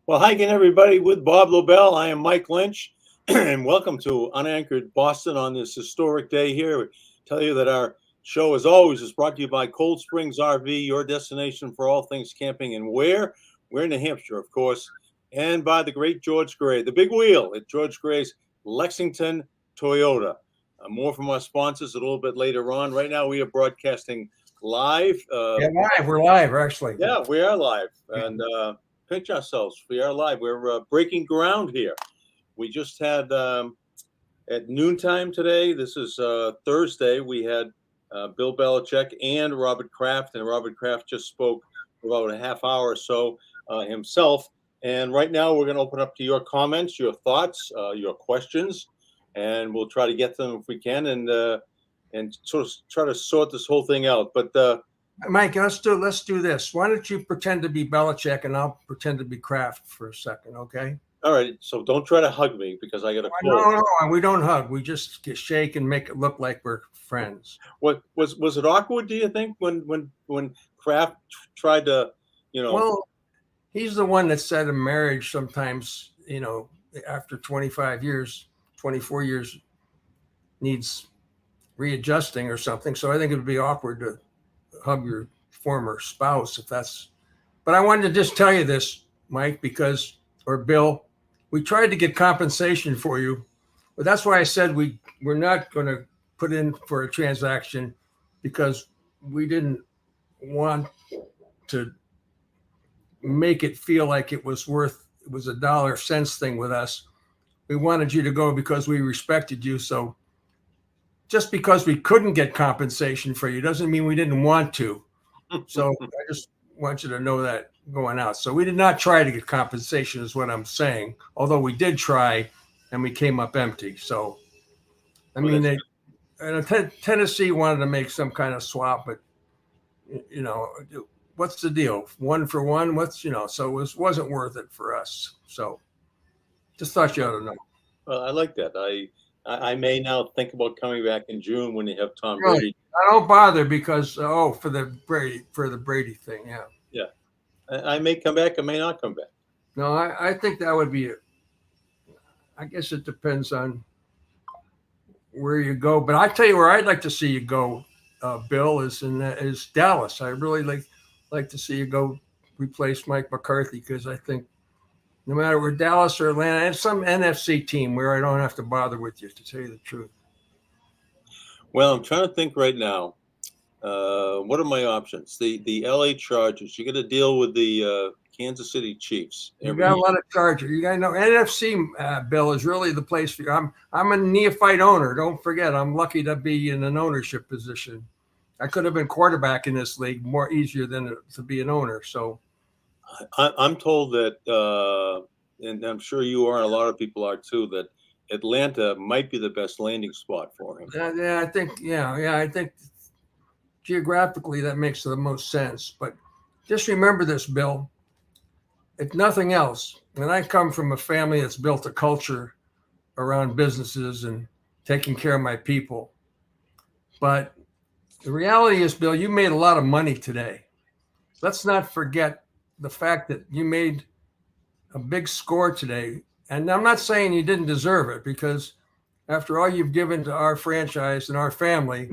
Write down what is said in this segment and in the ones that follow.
Well, hi again, everybody, with Bob Lobel. I am Mike Lynch, and welcome to UnAnchored Boston on this historic day here. We tell you that our show, as always, is brought to you by Cold Springs RV, your destination for all things camping. And where? We're in New Hampshire, of course, and by the great George Gray, the big wheel at George Gray's Lexington Toyota. More from our sponsors a little bit later on. Right now, we are broadcasting live. Yeah, live. We're live, actually. Yeah, we are live. And pinch ourselves. We are live. We're breaking ground here. We just had at noontime today. This is Thursday. We had Bill Belichick and Robert Kraft, and Robert Kraft just spoke for about a half hour or so himself. And right now, we're going to open up to your comments, your thoughts, your questions, and we'll try to get them if we can, and sort of try to sort this whole thing out. But Mike, let's do this. Why don't you pretend to be Belichick and I'll pretend to be Kraft for a second, okay? all right, so don't try to hug me because I got a No, we don't hug. We just shake and make it look like we're friends. What was it awkward? Do you think when Kraft tried to, Well, he's the one that said a marriage sometimes, after 25 years, 24 years needs readjusting or something. So I think it would be awkward to hug your former spouse if that's. But I wanted to just tell you this, Mike, or Bill, we tried to get compensation for you, but that's why I said we're not going to put in for a transaction because we didn't want to make it feel like it was a dollar cents thing with us. We wanted you to go because we respected you. So just because we couldn't get compensation for you doesn't mean we didn't want to. So I just want you to know that going out. So we did not try to get compensation is what I'm saying, although we did try and we came up empty. So, I mean, Tennessee wanted to make some kind of swap, but, what's the deal? 1 for 1? So it wasn't worth it for us. So just thought you ought to know. Well, I like that. I may now think about coming back in June when you have Tom Really? Brady. I don't bother because for the Brady thing, yeah. Yeah, I may come back. I may not come back. No, I think that would be. I guess it depends on where you go, but I tell you where I'd like to see you go, Bill, is Dallas. I really like to see you go replace Mike McCarthy because I think no matter where Dallas or Atlanta, and some NFC team where I don't have to bother with you, to tell you the truth. Well, I'm trying to think right now. What are my options? The LA Chargers. You got to deal with the Kansas City Chiefs. You got a lot of Chargers. You got to know NFC, Bill, is really the place for you. I'm a neophyte owner. Don't forget, I'm lucky to be in an ownership position. I could have been quarterback in this league more easier than to be an owner. So I'm told that, and I'm sure you are, and a lot of people are too, that Atlanta might be the best landing spot for him. yeah, I think geographically that makes the most sense. But just remember this, Bill. If nothing else, and I come from a family that's built a culture around businesses and taking care of my people. But the reality is, Bill, you made a lot of money today. Let's not forget the fact that you made a big score today. And I'm not saying you didn't deserve it because after all you've given to our franchise and our family,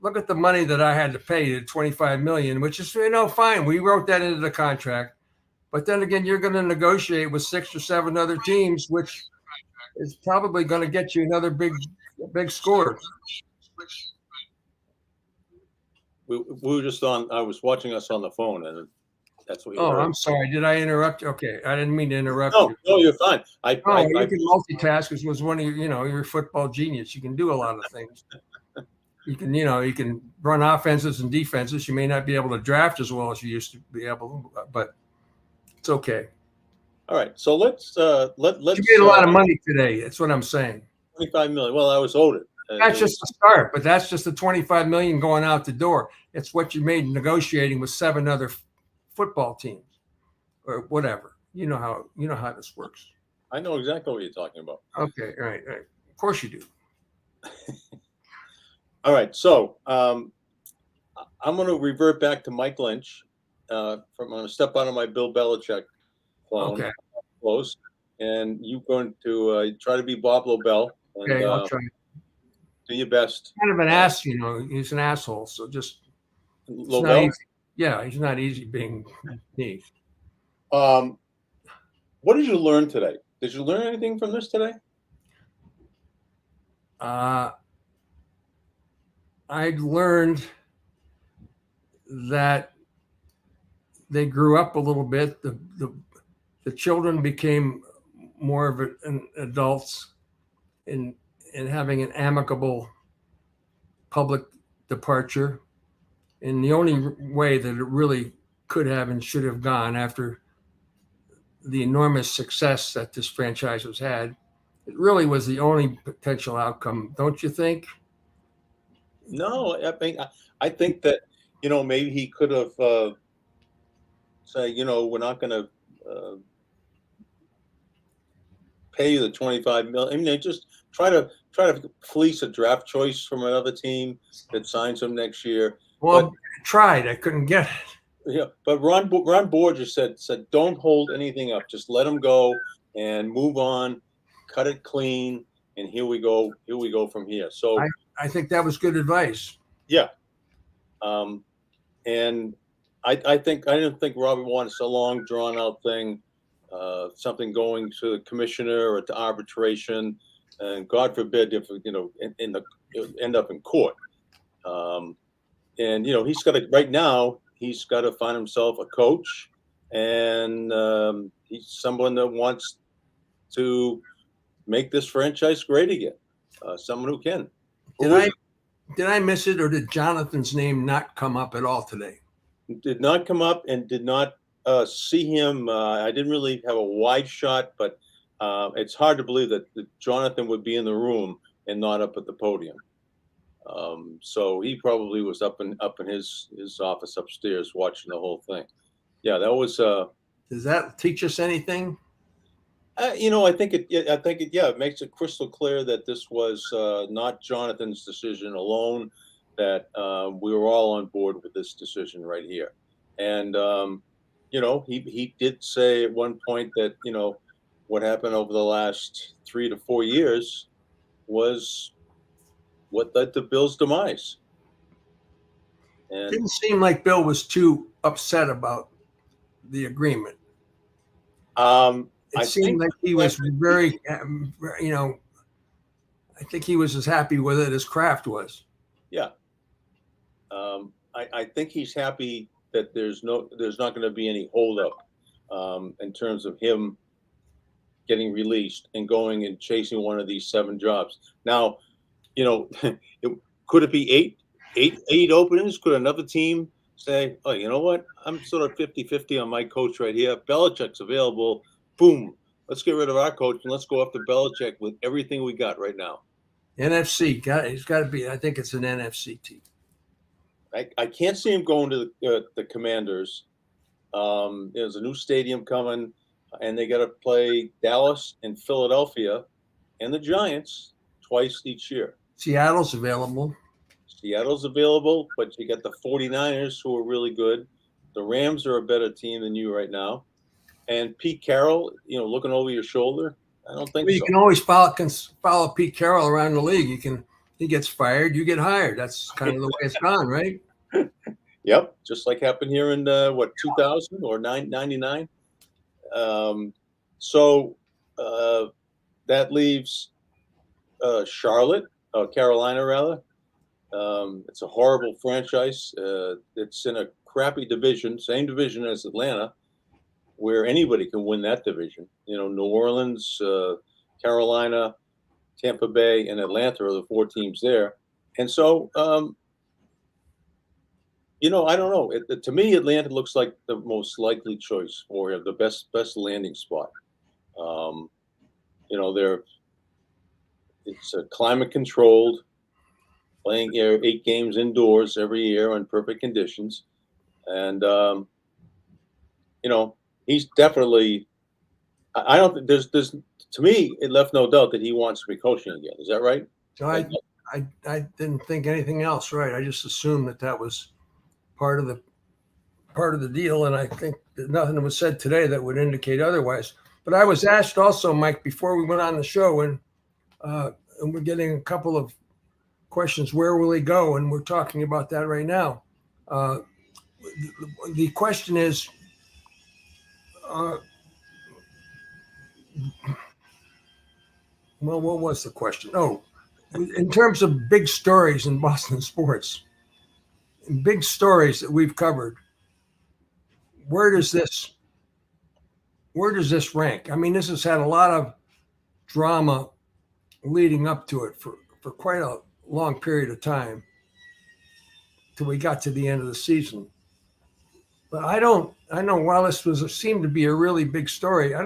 look at the money that I had to pay you, $25 million, which is, fine. We wrote that into the contract. But then again, you're going to negotiate with 6 or 7 other teams, which is probably going to get you another big score. We were just on. I was watching us on the phone, and that's what. Oh, I'm sorry. Did I interrupt you? Okay, I didn't mean to interrupt you. No, you're fine. You can multitask. Because was one of you're a football genius. You can do a lot of things. You can run offenses and defenses. You may not be able to draft as well as you used to be able, but it's okay. All right, so let's. You made a lot of money today. That's what I'm saying. $25 million. Well, I was owed it. That's just the start, but that's just the $25 million going out the door. It's what you made negotiating with 7 other football teams, or whatever. You know how this works. I know exactly what you're talking about. Okay, right. Of course you do. All right, so I'm going to revert back to Mike Lynch. I'm going to step out of my Bill Belichick clone, Okay. close, and you're going to try to be Bob Lobel and Okay, I'll try. do your best. Kind of an ass, he's an asshole. So just, it's not Lobel, easy. Yeah, he's not easy being me. um, what did you learn today? Did you learn anything from this today? Uh, I learned that they grew up a little bit. The children became more of an adults in having an amicable public departure. And the only way that it really could have and should have gone after the enormous success that this franchise has had, it really was the only potential outcome, don't you think? No, I think that maybe he could have say we're not going to pay you the 25 million. I mean, they just try to fleece a draft choice from another team that signs him next year. Well, I tried. I couldn't get it. Yeah, but Ron Borges said don't hold anything up. Just let him go and move on, cut it clean, and here we go. Here we go from here. So I think that was good advice. yeah, and I didn't think Robert wanted a long drawn out thing, something going to the commissioner or to arbitration, and God forbid if in the end up in court. And he's got to right now. He's got to find himself a coach, and he's someone that wants to make this franchise great again. Someone who can. Did I miss it, or did Jonathan's name not come up at all today? Did not come up and did not see him. I didn't really have a wide shot, but it's hard to believe that Jonathan would be in the room and not up at the podium. So he probably was up in his office upstairs watching the whole thing. Yeah, that was. Does that teach us anything? I think it. Yeah, it makes it crystal clear that this was not Jonathan's decision alone. That we were all on board with this decision right here, and he did say at one point that what happened over the last 3 to 4 years was what led to Bill's demise. And Didn't seem like Bill was too upset about the agreement. It seemed like he was very, I think he was as happy with it as Kraft was. Yeah. I think he's happy that there's not going to be any holdup in terms of him getting released and going and chasing one of these 7 jobs. Now, could it be eight openings? Could another team say, oh, you know what? I'm sort of 50-50 on my coach right here. Belichick's available. Boom. Let's get rid of our coach and let's go after Belichick with everything we got right now. NFC. He's got to be. I think it's an NFC team. I can't see him going to the Commanders. There's a new stadium coming, and they got to play Dallas and Philadelphia and the Giants twice each year. Seattle's available. Seattle's available, but you got the 49ers who are really good. The Rams are a better team than you right now. And Pete Carroll, looking over your shoulder, I don't think so. You can always follow Pete Carroll around the league. He gets fired, you get hired. That's kind of the way it's gone, right? Yep, just like happened here in 2000 or 99. So that leaves Charlotte, Carolina rather. It's a horrible franchise. It's in a crappy division, same division as Atlanta, where anybody can win that division. New Orleans, Carolina, Tampa Bay, and Atlanta are the 4 teams there. And so, I don't know. To me, Atlanta looks like the most likely choice for him, the best landing spot. It's climate controlled, playing 8 games indoors every year on perfect conditions, and he's definitely. I don't think there's. To me, it left no doubt that he wants to be coaching again. Is that right? So I didn't think anything else. Right. I just assumed that was part of the part of the deal, and I think that nothing was said today that would indicate otherwise. But I was asked also, Mike, before we went on the show, and we're getting a couple of questions. Where will he go? And we're talking about that right now. The question is, well, what was the question? Oh, in terms of big stories in Boston sports, big stories that we've covered, where does this rank? I mean, this has had a lot of drama leading up to it for quite a long period of time till we got to the end of the season. But I know while this seemed to be a really big story, I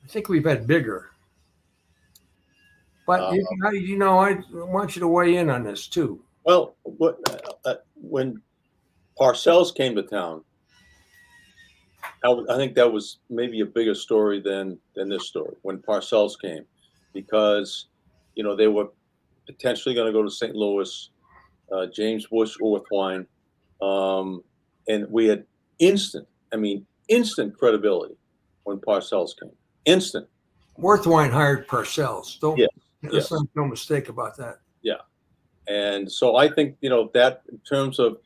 think we've had bigger. But I want you to weigh in on this too. Well, when Parcells came to town, I think that was maybe a bigger story than this story when Parcells came, because they were potentially going to go to St. Louis, James Bush Orthwine, and we had instant credibility when Parcells came. Instant. Orthwine hired Parcells. There's no mistake about that. Yeah. And so I think, that in terms of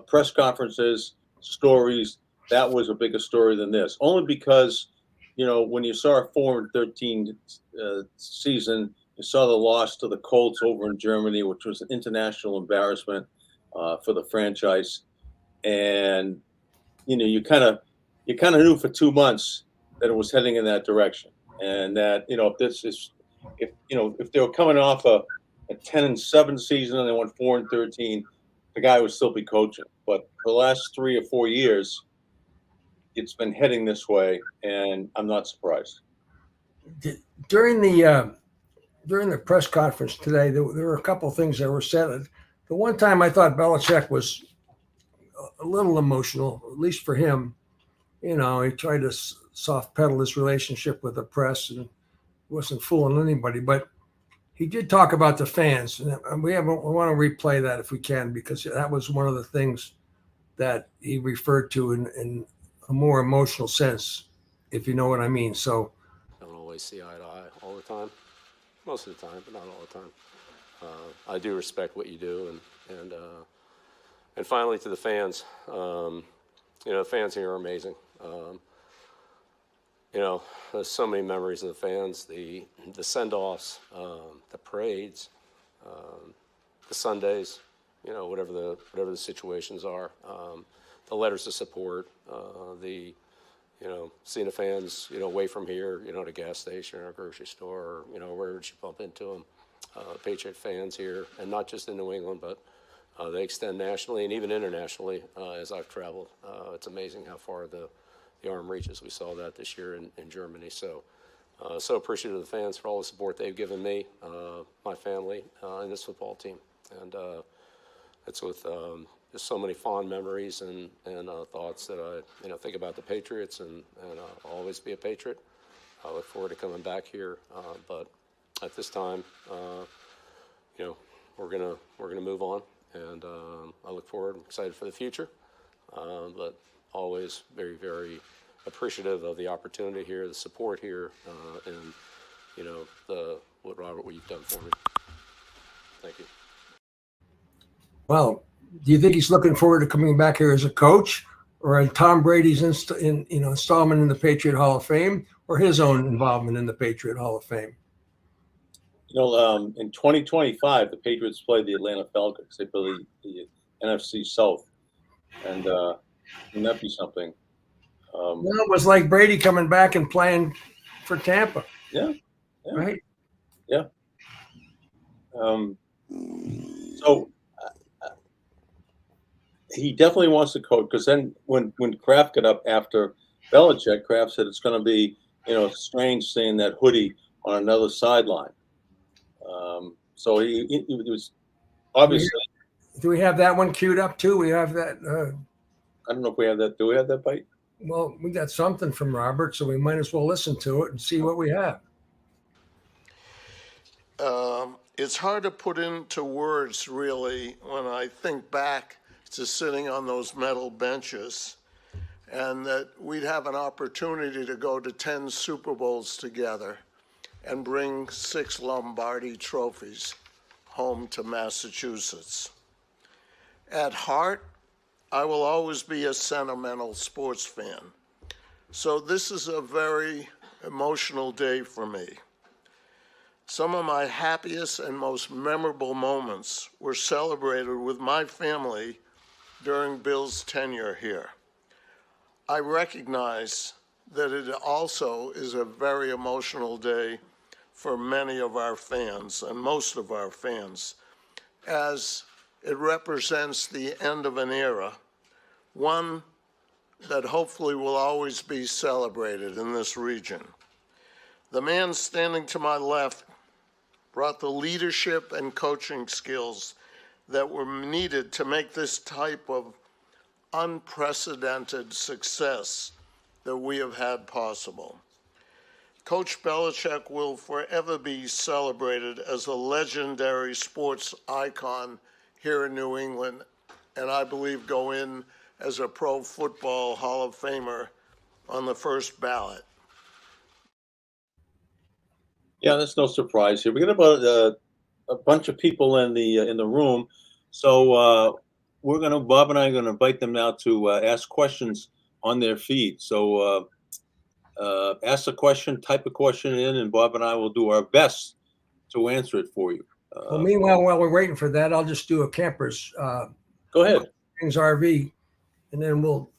press conferences, stories, that was a bigger story than this. Only because, when you saw a 4-13 season, you saw the loss to the Colts over in Germany, which was an international embarrassment for the franchise. And, you kind of knew for 2 months that it was heading in that direction. And that, if they were coming off a 10-7 season and they went 4-13, the guy would still be coaching. But for the last 3 or 4 years, it's been heading this way, and I'm not surprised. During the press conference today, there were a couple of things that were said. The one time I thought Belichick was a little emotional, at least for him. He tried to soft pedal his relationship with the press and wasn't fooling anybody. But he did talk about the fans, and we want to replay that if we can, because that was one of the things that he referred to in a more emotional sense, if you know what I mean. So, don't always see eye to eye all the time, most of the time, but not all the time. I do respect what you do, and finally to the fans. The fans here are amazing. There's so many memories of the fans, the send-offs, the parades, the Sundays, whatever the situations are, the letters of support, seeing the fans, away from here, at a gas station or a grocery store, or wherever you bump into them. Patriot fans here, and not just in New England, but they extend nationally and even internationally as I've traveled. It's amazing how far the arm reaches. We saw that this year in Germany. So appreciative of the fans for all the support they've given me, my family, and this football team. And it's with just so many fond memories and thoughts that I think about the Patriots, and I'll always be a Patriot. I look forward to coming back here, but at this time, we're gonna move on, and I look forward. I'm excited for the future, but always very, very appreciative of the opportunity here, the support here, and what you've done for me. Thank you. Well, do you think he's looking forward to coming back here as a coach, or in Tom Brady's installment in the Patriot Hall of Fame, or his own involvement in the Patriot Hall of Fame? In 2025, the Patriots play the Atlanta Falcons. They play the NFC South, and wouldn't that be something? It was like Brady coming back and playing for Tampa. Yeah. Right? Yeah. So he definitely wants to coach, because then when Kraft got up after Belichick, Kraft said it's going to be strange seeing that hoodie on another sideline. So he was obviously. Do we have that one queued up too? We have that. I don't know if we have that. Do we have that bite? Well, we got something from Robert, so we might as well listen to it and see what we have. It's hard to put into words, really, when I think back to sitting on those metal benches, and that we'd have an opportunity to go to 10 Super Bowls together and bring 6 Lombardi trophies home to Massachusetts. At heart, I will always be a sentimental sports fan. So this is a very emotional day for me. Some of my happiest and most memorable moments were celebrated with my family during Bill's tenure here. I recognize that it also is a very emotional day for many of our fans and most of our fans, as it represents the end of an era, one that hopefully will always be celebrated in this region. The man standing to my left brought the leadership and coaching skills that were needed to make this type of unprecedented success that we have had possible. Coach Belichick will forever be celebrated as a legendary sports icon here in New England, and I believe go in as a Pro Football Hall of Famer on the first ballot. Yeah, that's no surprise here. We got about a bunch of people in the room, so Bob and I are gonna invite them now to ask questions on their feed. So ask a question, type a question in, and Bob and I will do our best to answer it for you. Well, meanwhile, while we're waiting for that, I'll just do a camper's Go ahead. Springs RV, and then we'll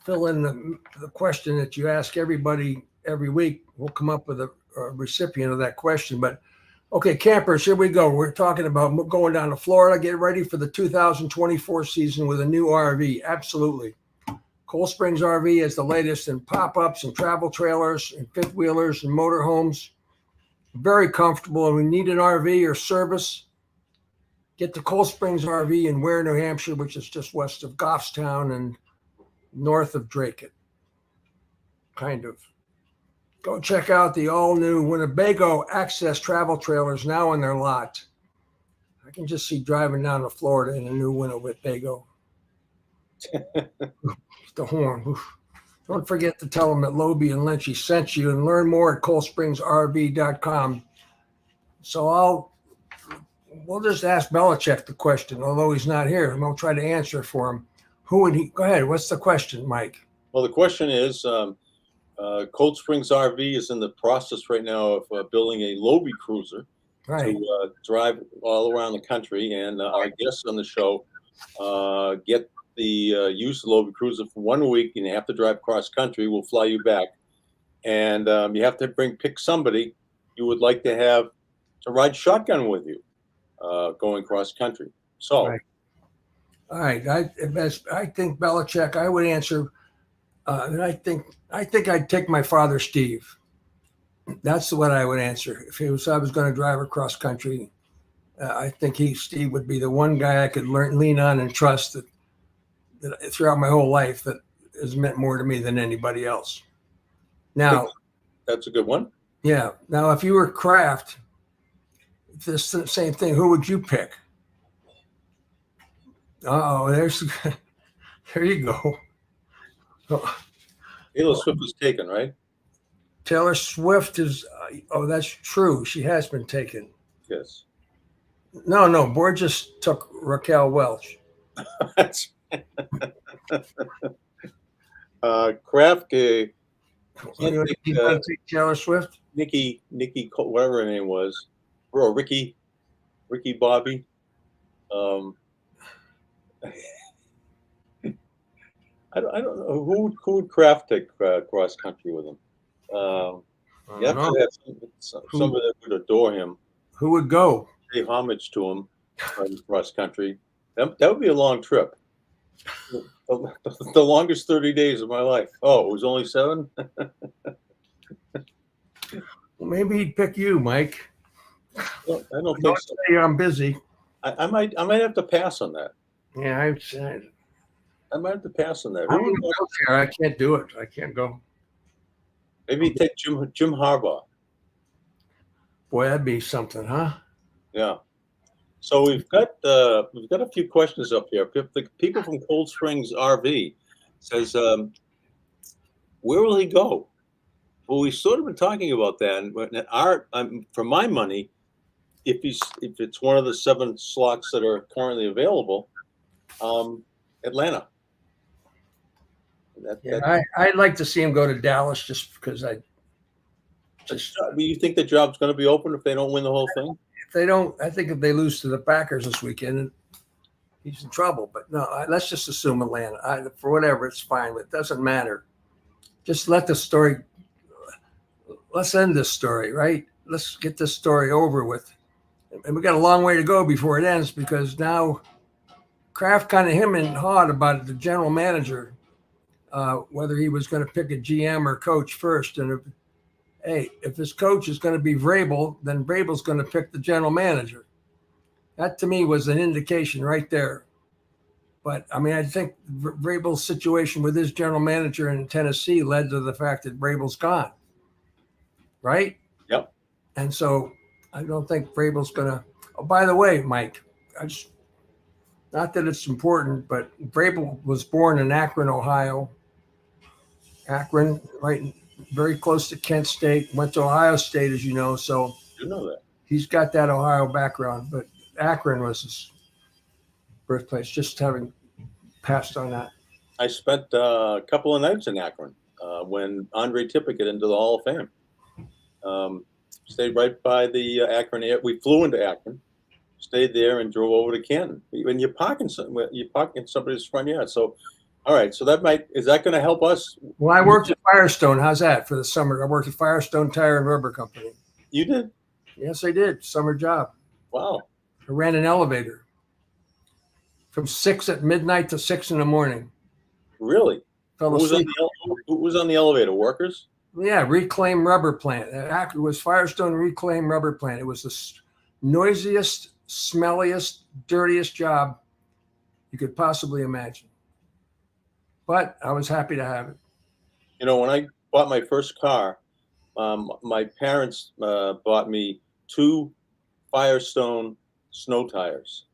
fill in the question that you ask everybody every week. We'll come up with a recipient of that question. But okay, campers, here we go. We're talking about going down to Florida. Get ready for the 2024 season with a new RV. Absolutely. Cold Springs RV is the latest in pop-ups and travel trailers and fifth wheelers and motorhomes. Very comfortable. And we need an RV or service, get to Cold Springs RV in Ware, New Hampshire, which is just west of Goffstown and north of Dracut. Kind of. Go check out the all-new Winnebago Access travel trailers now in their lot. I can just see driving down to Florida in a new Winnebago. The horn. Oof. Don't forget to tell them that Lobie and Lynchy sent you, and learn more at coldspringsrv.com. So we'll just ask Belichick the question, although he's not here, and I'll try to answer for him. Who would he? Go ahead. What's the question, Mike? Well, the question is, Cold Springs RV is in the process right now of building a Lobie cruiser to drive all around the country, and our guests on the show get the use of Lobie cruiser for 1 week, and you have to drive cross country. We'll fly you back, and you have to pick somebody you would like to have to ride shotgun with you going cross country. So, all right. I think Belichick. I would answer. And I think I'd take my father, Steve. That's what I would answer if I was going to drive across country. I think Steve would be the one guy I could lean on and trust that throughout my whole life that has meant more to me than anybody else. Now, that's a good one. Yeah. Now, if you were Kraft, this same thing. Who would you pick? There you go. Taylor Swift was taken, right? Taylor Swift is. That's true. She has been taken. Yes. No. Borges took Raquel Welch. That's Kraft. You want to take Taylor Swift? Nikki, whatever her name was, or Ricky Bobby. I don't know who would Kraft take cross country with him. You have to have somebody that would adore him. Who would go? Pay homage to him cross country. That would be a long trip. The longest 30 days of my life. Oh, it was only 7? Well, maybe he'd pick you, Mike. Well, I don't think so. Say I'm busy. I might have to pass on that. Yeah, I might have to pass on that. I can't do it. I can't go. Maybe take Jim Harbaugh. Boy, that'd be something, huh? Yeah. So we've got a few questions up here. The people from Cold Springs RV says, where will he go? Well, we've sort of been talking about that. And for my money, if it's one of the 7 slots that are currently available, Atlanta. I'd like to see him go to Dallas just because you think the job's going to be open if they don't win the whole thing? if they don't, I think if they lose to the Packers this weekend, he's in trouble. But no, let's just assume Atlanta. For whatever, it's fine. But it doesn't matter. Just let the story. Let's end this story, right? Let's get this story over with. And we got a long way to go before it ends because now Kraft kind of him and hawed about it, the general manager, whether he was going to pick a GM or coach first. And if his coach is going to be Vrabel, then Vrabel's going to pick the general manager. That to me was an indication right there. But I mean, I think Vrabel's situation with his general manager in Tennessee led to the fact that Vrabel's gone. Right? Yep. And so I don't think Vrabel's going to. Oh, by the way, Mike, not that it's important, but Vrabel was born in Akron, Ohio. Akron, right, very close to Kent State. Went to Ohio State, as you know. So You know that. he's got that Ohio background, but Akron was his birthplace. Just having passed on that. I spent a couple of nights in Akron when Andre Tippett got into the Hall of Fame. Stayed right by the Akron air. We flew into Akron, stayed there, and drove over to Canton. When you're parking in somebody's front yard. So, all right. So is that going to help us? Well, I worked at Firestone. How's that for the summer? I worked at Firestone Tire and Rubber Company. You did? Yes, I did. Summer job. Wow. I ran an elevator from 6 at midnight to 6 in the morning. Really? Fell Who asleep. was on the elevator? Workers? Yeah, Reclaim Rubber Plant. It was Firestone Reclaim Rubber Plant. It was the noisiest, smelliest, dirtiest job you could possibly imagine. But I was happy to have it. You know, when I bought my first car, my parents bought me 2 Firestone snow tires.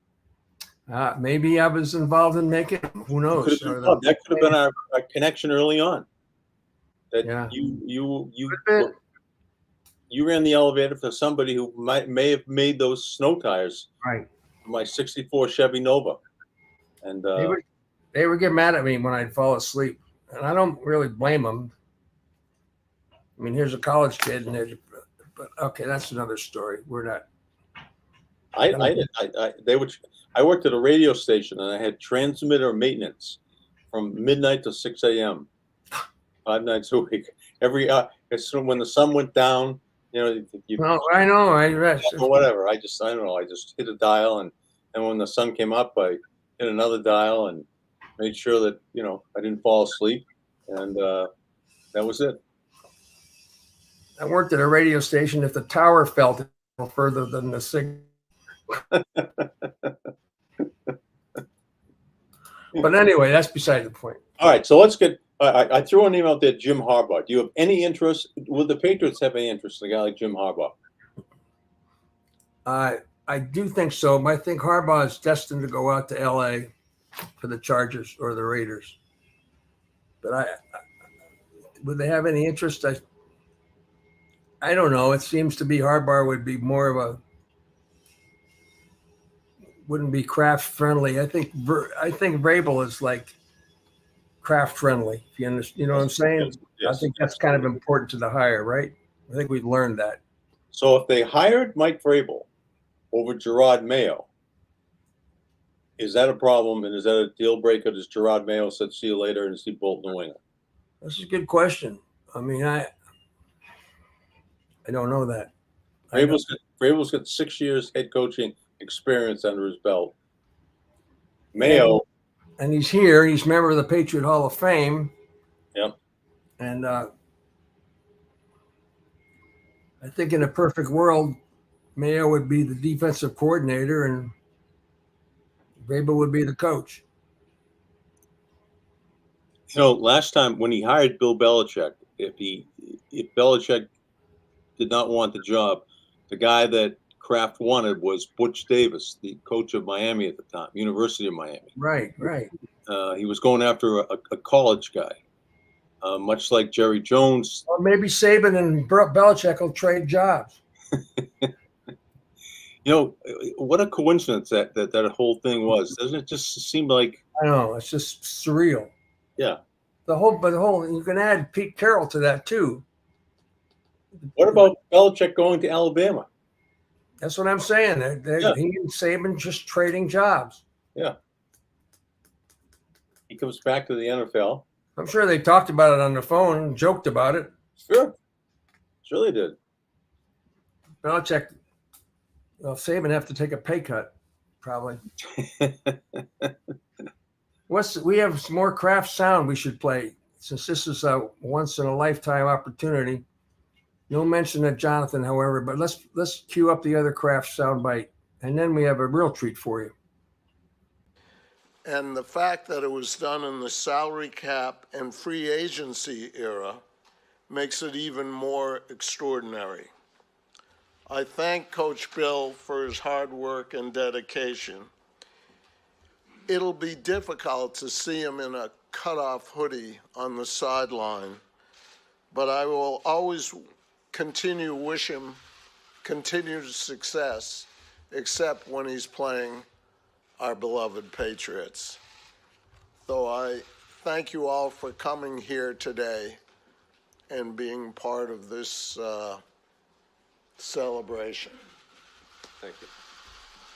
Maybe I was involved in making them. Who knows? That could have been our connection early on. That Yeah. you ran the elevator for somebody who may have made those snow tires. Right. For my '64 Chevy Nova, and they would get mad at me when I'd fall asleep, and I don't really blame them. I mean, here's a college kid, but okay, that's another story. We're not. I worked at a radio station, and I had transmitter maintenance from midnight to 6 a.m. 5 nights a week. When the sun went down, I know. or whatever. I don't know. I just hit a dial, and when the sun came up, I hit another dial and made sure that I didn't fall asleep, and that was it. I worked at a radio station. If the tower fell further than the signal. But anyway, that's beside the point. All right, so let's get. I threw an email there, Jim Harbaugh. Do you have any interest? Will the Patriots have any interest in a guy like Jim Harbaugh? I do think so. But I think Harbaugh is destined to go out to L.A. for the Chargers or the Raiders. But would they have any interest? I don't know. It seems to be Harbaugh would be more of wouldn't be Kraft friendly. I think Vrabel is like Kraft friendly. If you understand, you know what I'm saying? Yes. I think that's kind of important to the hire, right? I think we've learned that. So if they hired Mike Vrabel over Gerard Mayo, is that a problem? And is that a deal breaker? Does Gerard Mayo said, "See you later," and see Bolt New England? That's a good question. I mean, I don't know that. Vrabel's got 6 years head coaching experience under his belt. Mayo. And he's here. He's a member of the Patriot Hall of Fame. Yep. And I think in a perfect world, Mayo would be the defensive coordinator and Vrabel would be the coach. Last time when he hired Bill Belichick, if Belichick did not want the job, the guy that Kraft wanted was Butch Davis, the coach of Miami at the time, University of Miami. Right. He was going after a college guy, much like Jerry Jones. Or maybe Saban and Belichick will trade jobs. You know, what a coincidence that whole thing was. Doesn't it just seem like? I know, it's just surreal. Yeah. But you can add Pete Carroll to that too. What about Belichick going to Alabama? That's what I'm saying. Yeah. He and Saban just trading jobs. Yeah. He comes back to the NFL. I'm sure they talked about it on the phone and joked about it. Sure they did. Belichick, Saban have to take a pay cut, probably. We have some more Kraft sound we should play, since this is a once in a lifetime opportunity. No mention of Jonathan, however, but let's cue up the other Kraft soundbite, and then we have a real treat for you. And the fact that it was done in the salary cap and free agency era makes it even more extraordinary. I thank Coach Bill for his hard work and dedication. It'll be difficult to see him in a cutoff hoodie on the sideline, but I will always continue to wish him continued success, except when he's playing our beloved Patriots. So I thank you all for coming here today and being part of this celebration. Thank you.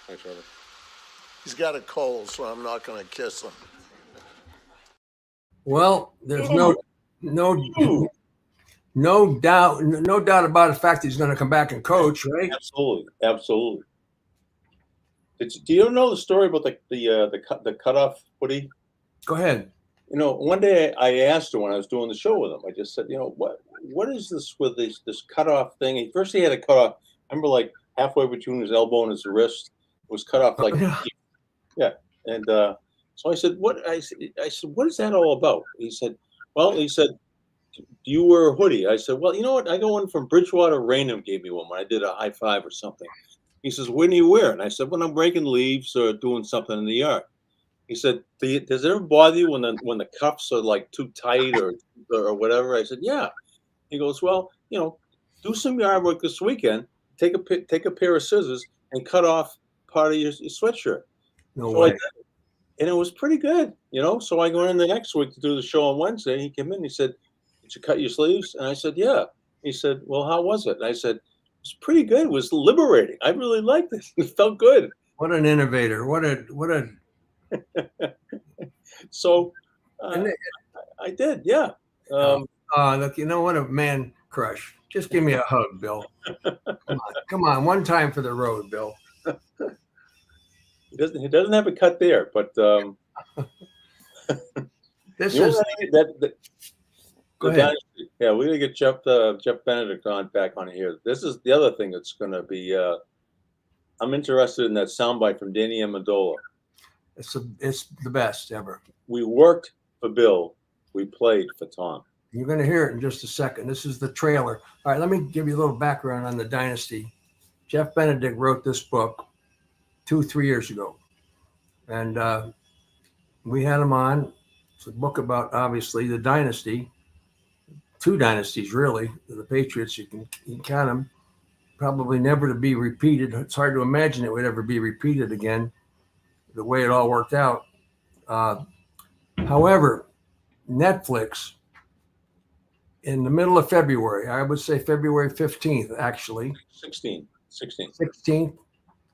Thanks, Robert. He's got a cold, so I'm not going to kiss him. Well, there's no doubt about the fact that he's going to come back and coach, right? Absolutely. Do you know the story about the cutoff hoodie? Go ahead. You know, one day I asked her when I was doing the show with him. I just said, you know, what is this with this cutoff thing? First he had a cutoff. I remember like halfway between his elbow and his wrist, it was cut off like yeah. And so I said, what is that all about? He said, do you wear a hoodie? I said, well, you know what? I got one from Bridgewater. Raynham gave me one when I did a high five or something. He says, when do you wear it? And I said, when I'm breaking leaves or doing something in the yard. He said, does it ever bother you when the cuffs are like too tight or whatever? I said, yeah. He goes, well, you know, do some yard work this weekend. Take a pair of scissors and cut off part of your sweatshirt. No so way. I did it, and it was pretty good, you know. So I go in the next week to do the show on Wednesday. He came in. He said, "Did you cut your sleeves?" And I said, "Yeah." He said, "Well, how was it?" And I said, "It was pretty good. It was liberating. I really liked it. It felt good." What an innovator! What a. So I did, yeah. Look, you know what, a man crush. Just give me a hug, Bill. Come on, one time for the road, Bill. He doesn't have a cut there, but this is that. Go ahead. Yeah, we're gonna get Jeff Benedict back on here. This is the other thing that's gonna be. I'm interested in that soundbite from Danny Amendola. It's the best ever. We worked for Bill. We played for Tom. You're going to hear it in just a second. This is the trailer. All right, let me give you a little background on the dynasty. Jeff Benedict wrote this book 2-3 years ago, and we had him on. It's a book about, obviously, the dynasty, 2 dynasties, really. The Patriots, you can count them, probably never to be repeated. It's hard to imagine it would ever be repeated again, the way it all worked out. However, Netflix, in the middle of February, I would say February 15th, actually. 16th.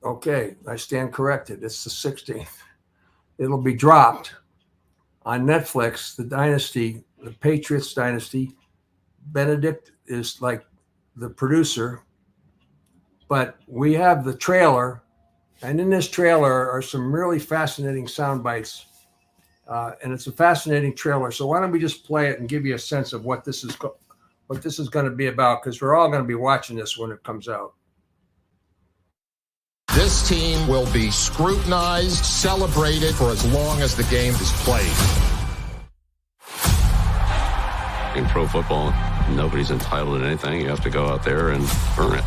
Okay, I stand corrected. It's the 16th. It'll be dropped on Netflix, the dynasty, the Patriots dynasty. Benedict is like the producer, but we have the trailer, and in this trailer are some really fascinating sound bites. And it's a fascinating trailer. So why don't we just play it and give you a sense of what this is going to be about, because we're all going to be watching this when it comes out. This team will be scrutinized, celebrated for as long as the game is played. In pro football, nobody's entitled to anything. You have to go out there and earn it.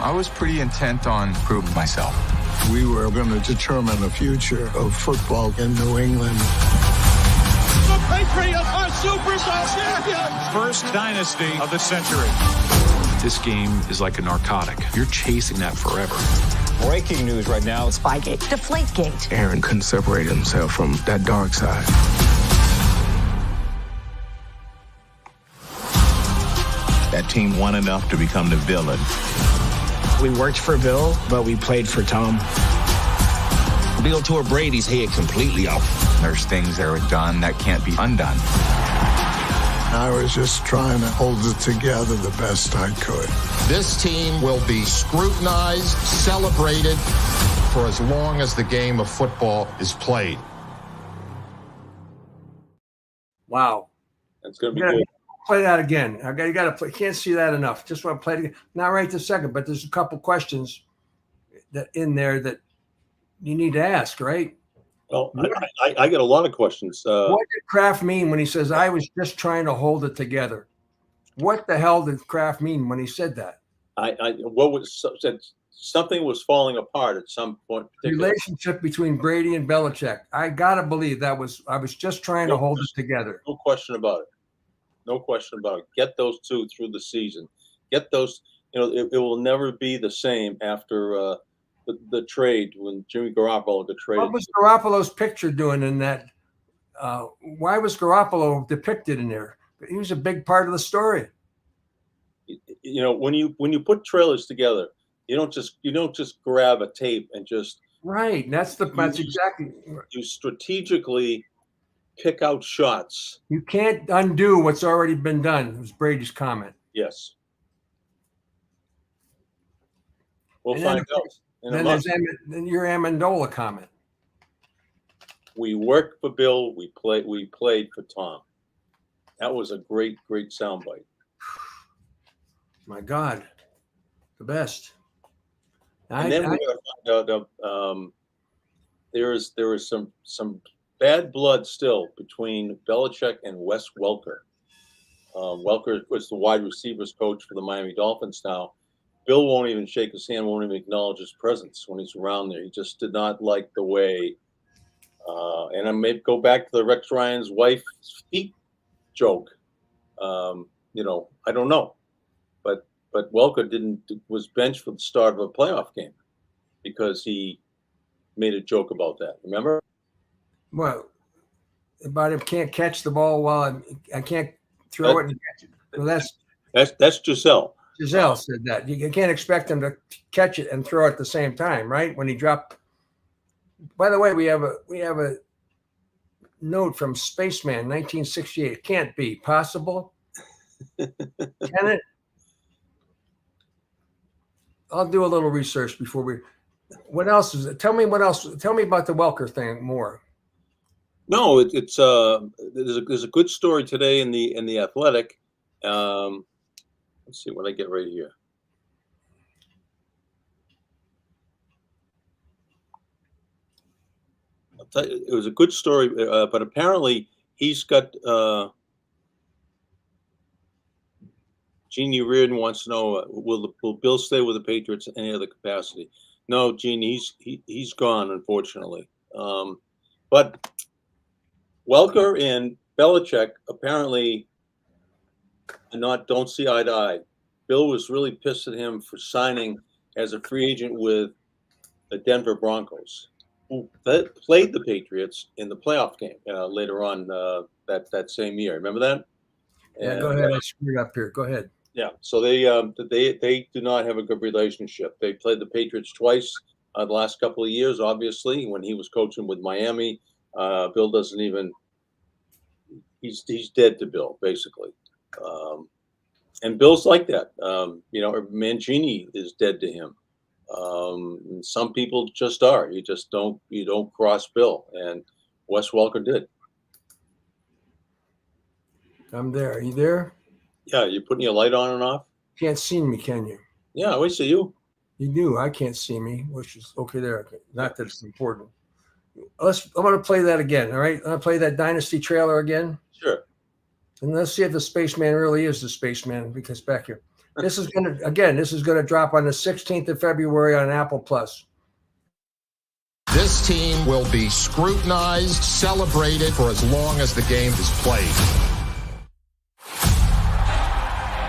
I was pretty intent on proving myself. We were going to determine the future of football in New England. The Patriots are Super Bowl champions! First dynasty of the century. This game is like a narcotic. You're chasing that forever. Breaking news right now. Spygate. Deflategate. Aaron couldn't separate himself from that dark side. That team won enough to become the villain. We worked for Bill, but we played for Tom. Bill tore Brady's head completely off. There's things that are done that can't be undone. I was just trying to hold it together the best I could. This team will be scrutinized, celebrated for as long as the game of football is played. Wow. That's going to be good. Play that again. You got to play. Can't see that enough. Just want to play it again. Not right this second, but there's a couple questions that in there that you need to ask, right? Well, I get a lot of questions. What did Kraft mean when he says, "I was just trying to hold it together"? What the hell did Kraft mean when he said that? What was said? Something was falling apart at some point. Relationship between Brady and Belichick. I gotta believe that was. I was just trying to hold it together. No question about it. No question about it. Get those two through the season. Get those. It will never be the same after the trade when Jimmy Garoppolo got traded. What was Garoppolo's picture doing in that? Why was Garoppolo depicted in there? He was a big part of the story. When you put trailers together, you don't just grab a tape and just right. That's exactly. You strategically pick out shots. You can't undo what's already been done. Was Brady's comment. Yes. We'll find out. Then your Amendola comment. We worked for Bill. We played for Tom. That was a great soundbite. My God, the best. And then we're going to find out there is some bad blood still between Belichick and Wes Welker. Welker was the wide receivers coach for the Miami Dolphins now. Bill won't even shake his hand, won't even acknowledge his presence when he's around there. He just did not like the way. And I may go back to the Rex Ryan's wife's feet joke. I don't know, but Welker was benched for the start of a playoff game because he made a joke about that. Remember? Well, about him can't catch the ball while I can't throw it and catch it. Well, that's Giselle. Giselle said that. You can't expect him to catch it and throw it at the same time, right? When he dropped. By the way, we have a note from Spaceman, 1968. It can't be possible. Can it? I'll do a little research before we. What else is it? Tell me what else. Tell me about the Welker thing more. No, there's a good story today in the Athletic. Let's see what I get right here. I'll tell you, it was a good story, but apparently he's got. Jeannie Reardon wants to know: Will Bill stay with the Patriots in any other capacity? No, Gene, he's gone, unfortunately. But Welker and Belichick apparently don't see eye to eye. Bill was really pissed at him for signing as a free agent with the Denver Broncos, who played the Patriots in the playoff game later on that same year. Remember that? Yeah, go ahead. I screwed up here. Go ahead. Yeah, so they do not have a good relationship. They played the Patriots twice the last couple of years. Obviously, when he was coaching with Miami, Bill doesn't even. He's dead to Bill, basically, and Bill's like that. Mangini is dead to him. Some people just are. You don't cross Bill, and Wes Welker did. I'm there. Are you there? Yeah, you putting your light on and off? Can't see me, can you? Yeah, I see you. You do. I can't see me, which is okay there. Not that it's important. I'm going to play that again, all right? I'm going to play that Dynasty trailer again. Sure. And let's see if the Spaceman really is the Spaceman, because back here. This is gonna drop on the 16th of February on Apple Plus. This team will be scrutinized, celebrated for as long as the game is played.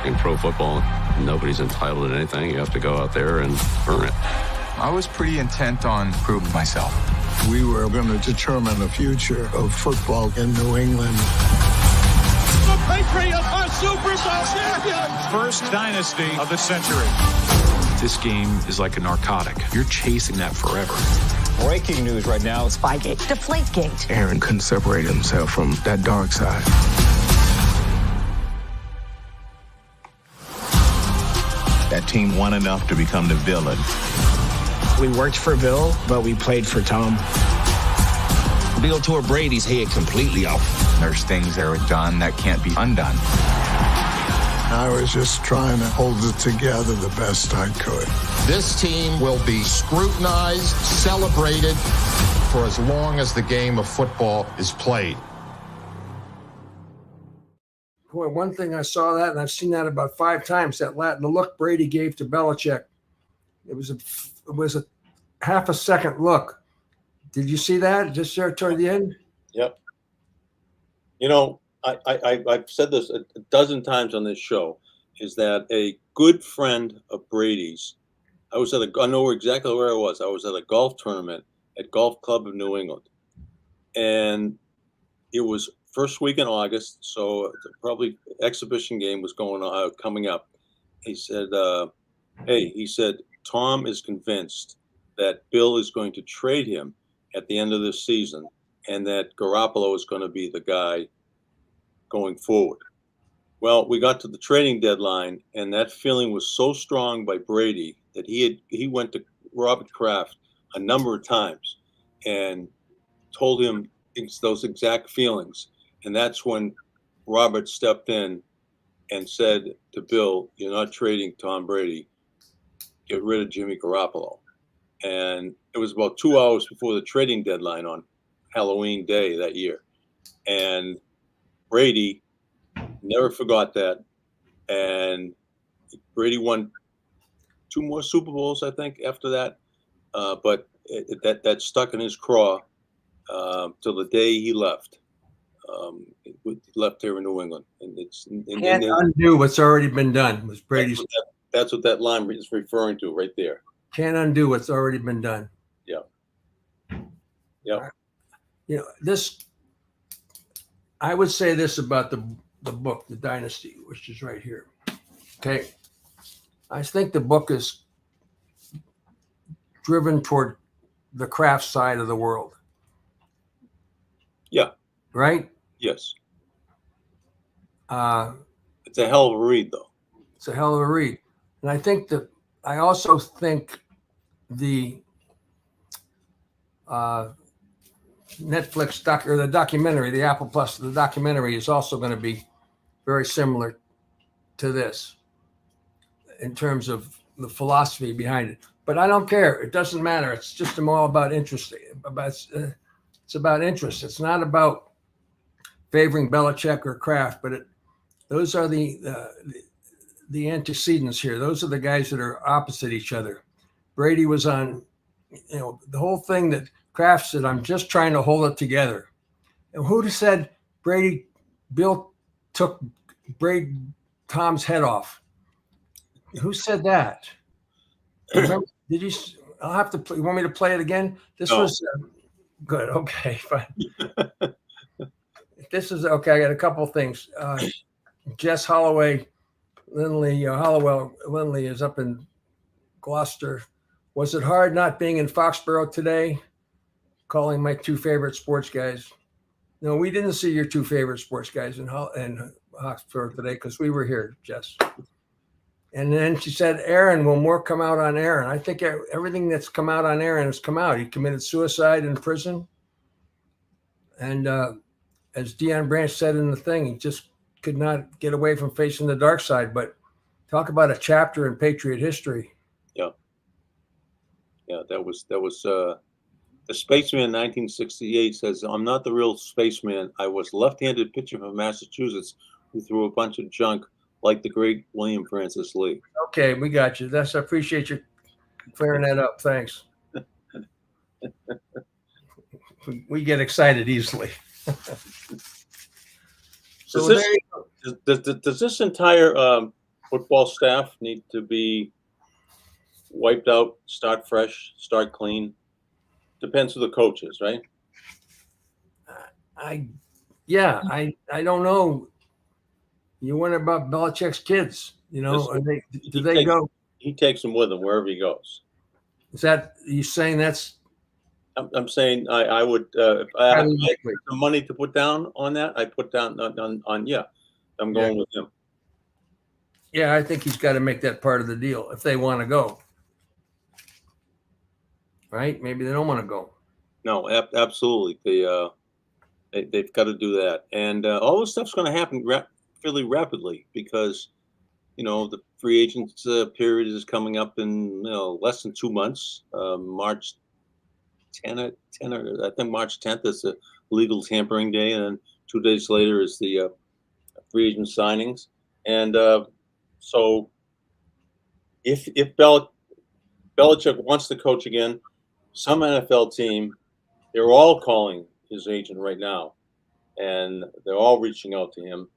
In pro football, nobody's entitled to anything. You have to go out there and earn it. I was pretty intent on proving myself. We were going to determine the future of football in New England. The Patriots are Super Bowl champions. First dynasty of the century. This game is like a narcotic. You're chasing that forever. Breaking news right now. Spygate, Deflategate. Aaron couldn't separate himself from that dark side. That team won enough to become the villain. We worked for Bill, but we played for Tom. Bill tore Brady's head completely off. There's things that are done that can't be undone. I was just trying to hold it together the best I could. This team will be scrutinized, celebrated for as long as the game of football is played. Boy, one thing I saw that, and I've seen that about 5 times. The look Brady gave to Belichick. It was a half a second look. Did you see that just there toward the end? Yep. You know, I've said this a dozen times on this show, is that a good friend of Brady's, I know exactly where I was. I was at a golf tournament at Golf Club of New England. And it was first week in August, so probably exhibition game was coming up. He said, he said, Tom is convinced that Bill is going to trade him at the end of this season and that Garoppolo is going to be the guy going forward. Well, we got to the trading deadline, and that feeling was so strong by Brady that he went to Robert Kraft a number of times and told him those exact feelings. And that's when Robert stepped in and said to Bill, "You're not trading Tom Brady. Get rid of Jimmy Garoppolo." And it was about 2 hours before the trading deadline on Halloween Day that year. And Brady never forgot that. And Brady won 2 more Super Bowls, I think, after that. But that stuck in his craw till the day he left. Left here in New England. And Can't undo what's already been done. Was Brady's. That's what that line is referring to right there. Can't undo what's already been done. Yeah. Yeah. You know, I would say this about the book, The Dynasty, which is right here. Okay. I think the book is driven toward the craft side of the world. Yeah. Right? Yes. It's a hell of a read, though. It's a hell of a read. And I also think the Netflix the documentary, the Apple Plus, the documentary is also going to be very similar to this in terms of the philosophy behind it. But I don't care. It doesn't matter. It's just all about interest. It's about interest. It's not about favoring Belichick or Kraft, but those are the antecedents here. Those are the guys that are opposite each other. Brady was on, the whole thing that Kraft said, "I'm just trying to hold it together." And who'd have said Bill took Tom's head off? Who said that? Remember, did you? I'll have to play. You want me to play it again? This was good. Okay, fine. This is okay. I got a couple of things. Jess Hollowell Lindley is up in Gloucester. Was it hard not being in Foxborough today? Calling my 2 favorite sports guys. No, we didn't see your 2 favorite sports guys in Foxborough today because we were here, Jess. And then she said, "Aaron, will more come out on Aaron?" I think everything that's come out on Aaron has come out. He committed suicide in prison. And as Deion Branch said in the thing, he just could not get away from facing the dark side. But talk about a chapter in Patriot history. Yeah. Yeah, that was the spaceman in 1968 says, "I'm not the real spaceman. I was left-handed pitcher from Massachusetts who threw a bunch of junk like the great William Francis Lee. Okay, we got you. I appreciate you clearing that up. Thanks. We get excited easily. So does this entire football staff need to be wiped out, start fresh, start clean? Depends who the coach is, right? I don't know. You wonder about Belichick's kids, you know? Do they go? He takes them with him wherever he goes. Is that you saying that's? I'm saying I would if I had the money to put down on that, I put down on yeah. I'm going with him. Yeah, I think he's got to make that part of the deal if they want to go. Right? Maybe they don't want to go. No, absolutely. They've got to do that, and all this stuff's going to happen fairly rapidly because the free agents period is coming up in less than 2 months. March 10 or I think March 10th is the legal tampering day, and then 2 days later is the free agent signings. And so if Belichick wants to coach again, some NFL team, they're all calling his agent right now, and they're all reaching out to him.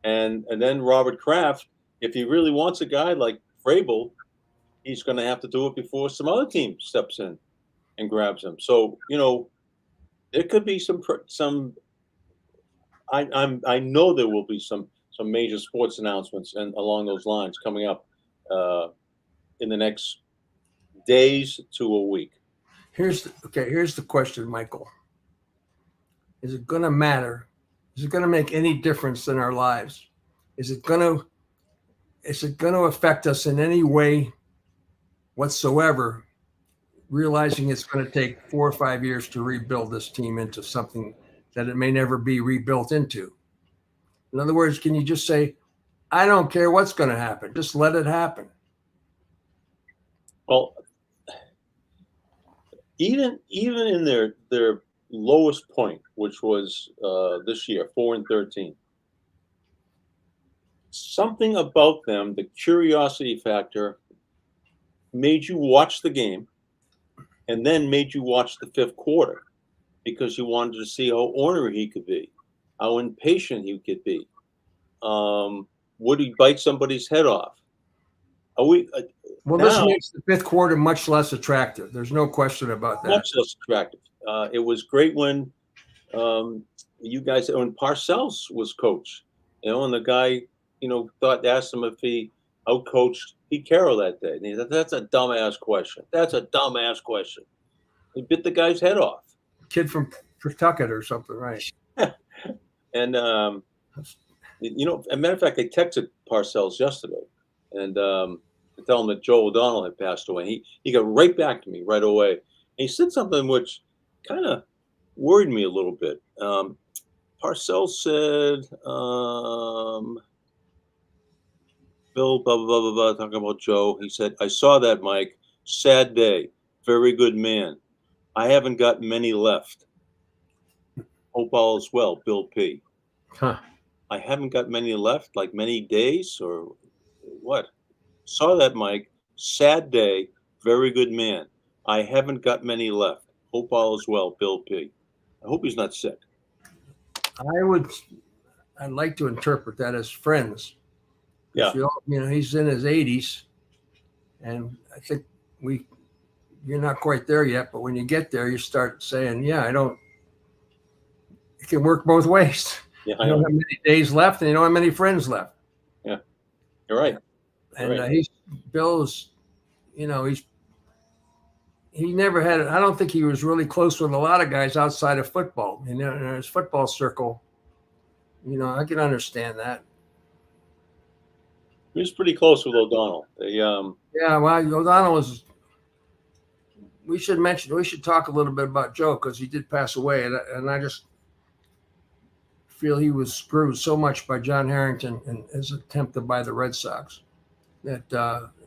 And then Robert Kraft, if he really wants a guy like Vrabel, he's going to have to do it before some other team steps in and grabs him. So there could be some. I know there will be some major sports announcements and along those lines coming up in the next days to a week. Here's the question, Michael. Is it going to matter? Is it going to make any difference in our lives? Is it going to affect us in any way whatsoever, realizing it's going to take 4 or 5 years to rebuild this team into something that it may never be rebuilt into? In other words, can you just say, I don't care what's going to happen, just let it happen? Well, even in their lowest point, which was this year, 4-13, something about them, the curiosity factor, made you watch the game, and then made you watch the fifth quarter because you wanted to see how ornery he could be, how impatient he could be. Would he bite somebody's head off? This makes the fifth quarter much less attractive. There's no question about that. Much less attractive. It was great when you guys, when Parcells was coach, and the guy, asked him if he outcoached Pete Carroll that day. And he said, that's a dumbass question. That's a dumbass question. He bit the guy's head off. Kid from Pawtucket or something, right? And as a matter of fact, I texted Parcells yesterday, and to tell him that Joe O'Donnell had passed away. He got right back to me right away. And he said something which kind of worried me a little bit. Parcells said, Bill, blah, blah, blah, blah, blah, talking about Joe. He said, I saw that, Mike. Sad day. Very good man. I haven't got many left. Hope all is well, Bill P. Huh. I haven't got many left, like many days or what? Saw that, Mike. Sad day. Very good man. I haven't got many left. Hope all is well, Bill P. I hope he's not sick. I'd like to interpret that as friends. Yeah. He's in his 80s, and I think you're not quite there yet, but when you get there, you start saying, it can work both ways. Yeah, you don't have many days left, and you don't have many friends left. Yeah, you're right. And Bill's, he never had, I don't think he was really close with a lot of guys outside of football. In his football circle, I can understand that. He was pretty close with O'Donnell. O'Donnell was. We should talk a little bit about Joe because he did pass away, and I just feel he was screwed so much by John Harrington and his attempt to buy the Red Sox that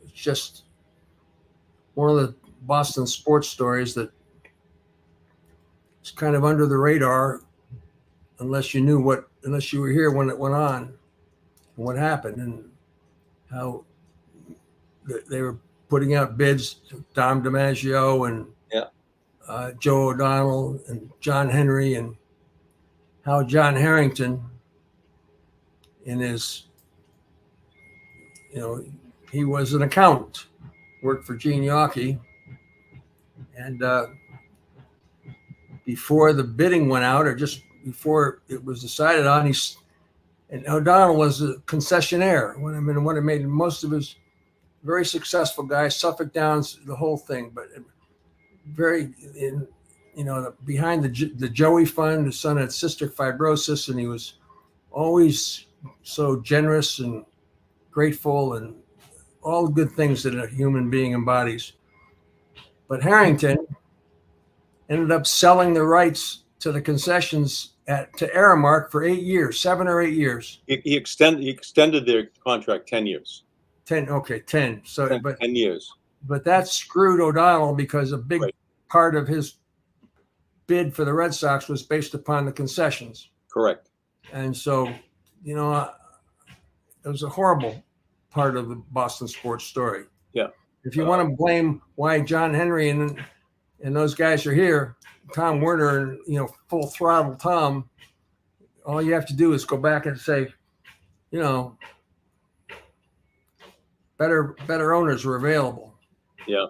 it's just one of the Boston sports stories that is kind of under the radar unless you were here when it went on and what happened. And how they were putting out bids to Dom DiMaggio and Joe O'Donnell and John Henry, and how John Harrington, in his, he was an accountant, worked for Gene Yawkey, and before the bidding went out, or just before it was decided on, and O'Donnell was a concessionaire. When it made most of his, very successful guy, Suffolk Downs, the whole thing, but very behind the Joey Fund. His son had cystic fibrosis, and he was always so generous and grateful and all the good things that a human being embodies. But Harrington ended up selling the rights to the concessions to Aramark for 8 years, 7 or 8 years. He extended their contract 10 years. 10. So 10 years. But that screwed O'Donnell, because a big part of his bid for the Red Sox was based upon the concessions. Correct. And so, it was a horrible part of the Boston sports story. Yeah. If you want to blame why John Henry and those guys are here, Tom Werner and, Full Throttle Tom, all you have to do is go back and say, better owners were available. Yeah.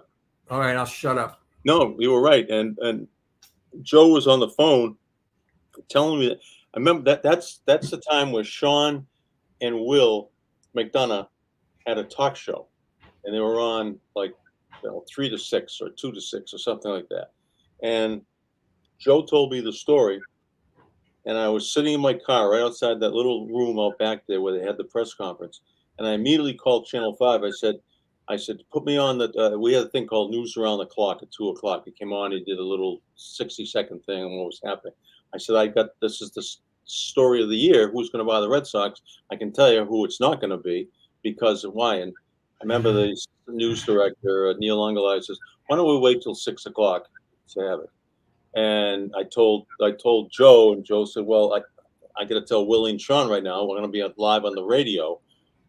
All right, I'll shut up. No, you were right. And Joe was on the phone telling me that. I remember that's the time where Sean and Will McDonough had a talk show, and they were on 3 to 6 or 2 to 6 or something like that. And Joe told me the story, and I was sitting in my car right outside that little room out back there where they had the press conference, and I immediately called Channel 5. I said, put me on we had a thing called News Around the Clock at 2 o'clock. He came on, he did a little 60-second thing on what was happening. I said, this is the story of the year. Who's going to buy the Red Sox? I can tell you who it's not going to be, because of why. And I remember the news director, Neil Ungerleider, says, why don't we wait till 6 o'clock to have it? And I told Joe, and Joe said, well, I got to tell Willie and Sean right now, we're going to be live on the radio,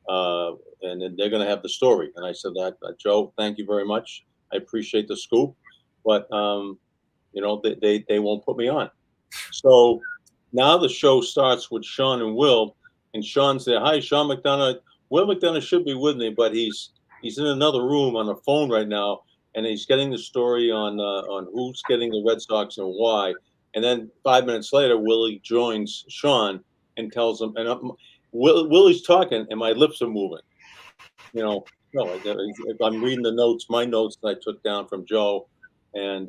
and then they're going to have the story. And I said, Joe, thank you very much. I appreciate the scoop, but they won't put me on. So now the show starts with Sean and Will, and Sean said, hi, Sean McDonough. Will McDonough should be with me, but he's in another room on the phone right now, and he's getting the story on who's getting the Red Sox and why. And then 5 minutes later, Willie joins Sean and tells him, and Willie's talking, and my lips are moving. I'm reading the notes, my notes that I took down from Joe, and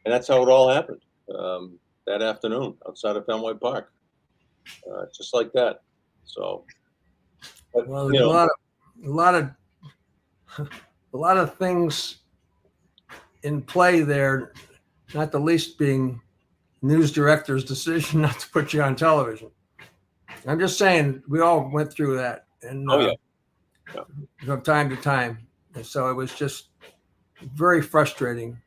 that's how it all happened that afternoon outside of Fenway Park, just like that. So, but, well, there's a lot of things in play there, not the least being news director's decision not to put you on television. I'm just saying, we all went through that, and from time to time, and so it was just very frustrating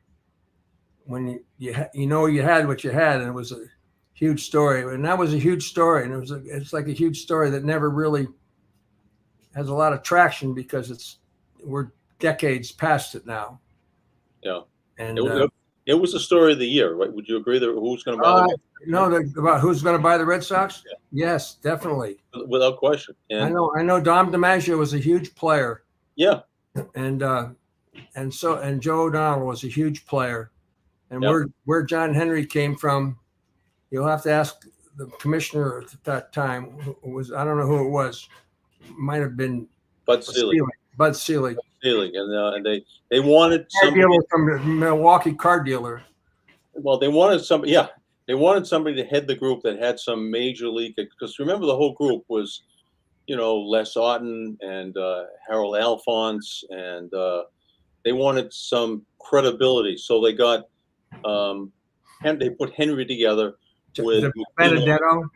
when you had what you had, and it was a huge story, and that was a huge story, and it's like a huge story that never really has a lot of traction, because we're decades past it now. Yeah, and it was the story of the year, right? Would you agree that who's going to buy about who's going to buy the Red Sox? Yeah. Yes, definitely, without question. And I know Dom DiMaggio was a huge player. Yeah, and Joe O'Donnell was a huge player, and where John Henry came from, you'll have to ask the commissioner at that time. I don't know who it was. Might have been Bud Selig. Bud Selig. And they wanted somebody from the Milwaukee car dealer. Well, they wanted somebody. Yeah, they wanted somebody to head the group that had some major league. Because remember, the whole group was, Les Otten and Harold Alphonse, and they wanted some credibility. So they got, and they put Henry together with Benedetto.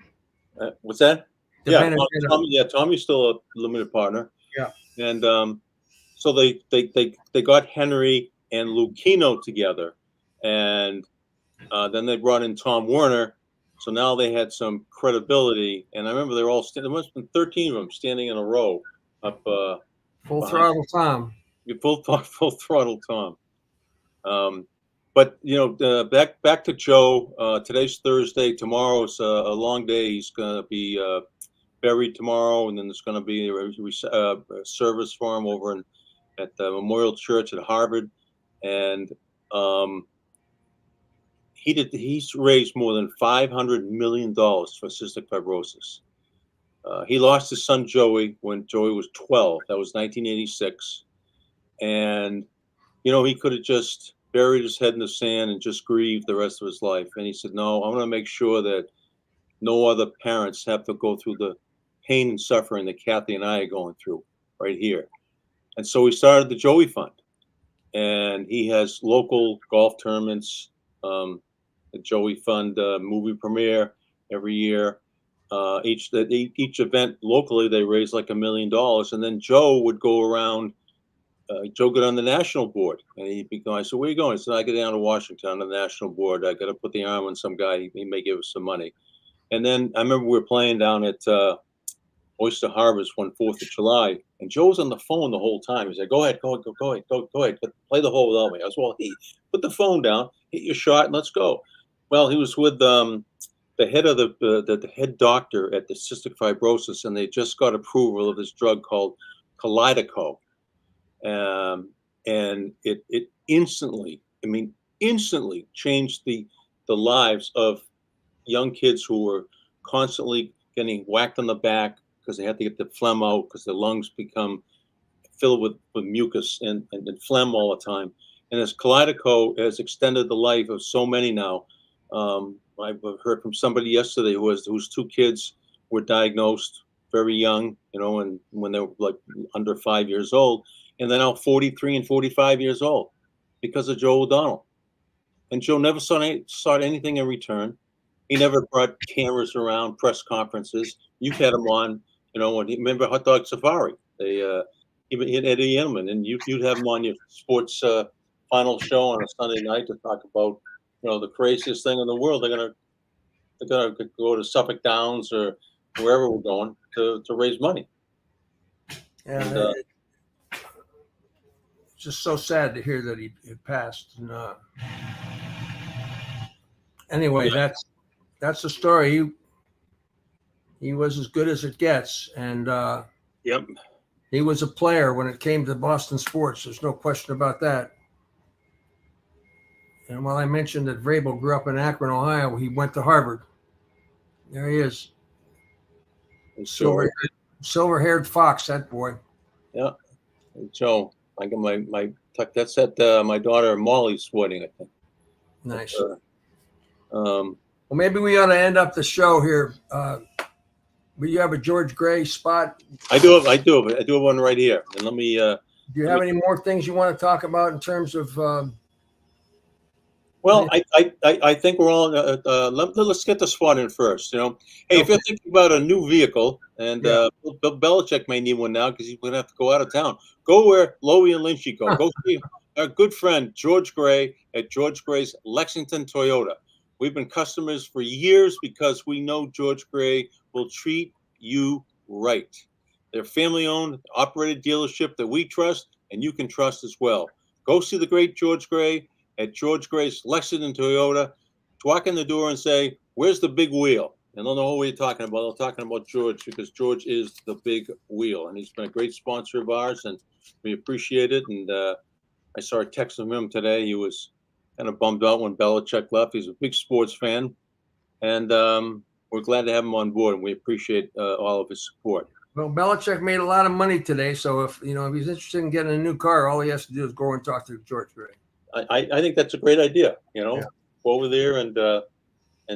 What's that? Tommy's still a limited partner. Yeah, and so they got Henry and Lucchino together, and then they brought in Tom Werner. So now they had some credibility, and I remember they're all there must have been 13 of them standing in a row up Full behind- throttle Tom. full throttle Tom. But back to Joe. Today's Thursday. Tomorrow's a long day. He's gonna be buried tomorrow, and then there's gonna be a service for him over at the Memorial Church at Harvard, and he's raised more than $500 million for cystic fibrosis. He lost his son Joey when Joey was 12. That was 1986, and he could have just buried his head in the sand and just grieved the rest of his life. And he said, "No, I'm going to make sure that no other parents have to go through the pain and suffering that Kathy and I are going through right here." And so he started the Joey Fund, and he has local golf tournaments. The Joey Fund movie premiere every year. Each event locally, they raise like $1 million, and then Joe would go around. Joe got on the national board, and he'd be going. I said, "Where are you going?" He said, "I go down to Washington on the national board. I got to put the arm on some guy. He may give us some money." And then I remember we were playing down at Oyster Harvest one 4th of July, and Joe was on the phone the whole time. He said, "Go ahead, play the hole without me." I was, "Well, put the phone down, hit your shot, and let's go." Well, he was with the head of the head doctor at the cystic fibrosis, and they just got approval of this drug called Kalydeco. And it instantly changed the lives of young kids who were constantly getting whacked on the back because they had to get the phlegm out because their lungs become filled with mucus and phlegm all the time. And as Kalydeco has extended the life of so many now. I've heard from somebody yesterday whose 2 kids were diagnosed very young, and when they were like under 5 years old, and they're now 43 and 45 years old because of Joe O'Donnell. And Joe never sought anything in return. He never brought cameras around press conferences. You've had him on, remember Hot Dog Safari? They even hit Eddie Edelman, and you'd have him on your sports final show on a Sunday night to talk about the craziest thing in the world. They're gonna go to Suffolk Downs or wherever we're going to raise money. Yeah, And, it's just so sad to hear that he passed. And, anyway, that's the story. He was as good as it gets, and yep, he was a player when it came to Boston sports. There's no question about that. And while I mentioned that Vrabel grew up in Akron, Ohio, he went to Harvard. There he is. Silver-haired fox, that boy. Yeah. Joe, I got my that's at my daughter Molly's wedding, I think. Nice. Well, maybe we ought to end up the show here. Will you have a George Gray spot? I do have one right here. And let me. Do you have any more things you want to talk about in terms of? Well, I think we're all. Let's get the spot in first. Hey, if you're thinking about a new vehicle, and Bill Belichick may need one now because he's going to have to go out of town. Go where Lowy and Lynchy go. Go see our good friend George Gray at George Gray's Lexington Toyota. We've been customers for years because we know George Gray will treat you right. They're family-owned, operated dealership that we trust, and you can trust as well. Go see the great George Gray at George Gray's Lexington Toyota. Walk in the door and say, "Where's the big wheel?" And they'll know what you're talking about. They're talking about George because George is the big wheel, and he's been a great sponsor of ours, and we appreciate it. And I saw a text from him today. He was kind of bummed out when Belichick left. He's a big sports fan, and we're glad to have him on board, and we appreciate all of his support. Well, Belichick made a lot of money today, so if he's interested in getting a new car, all he has to do is go and talk to George Gray. I think that's a great idea. Go over there and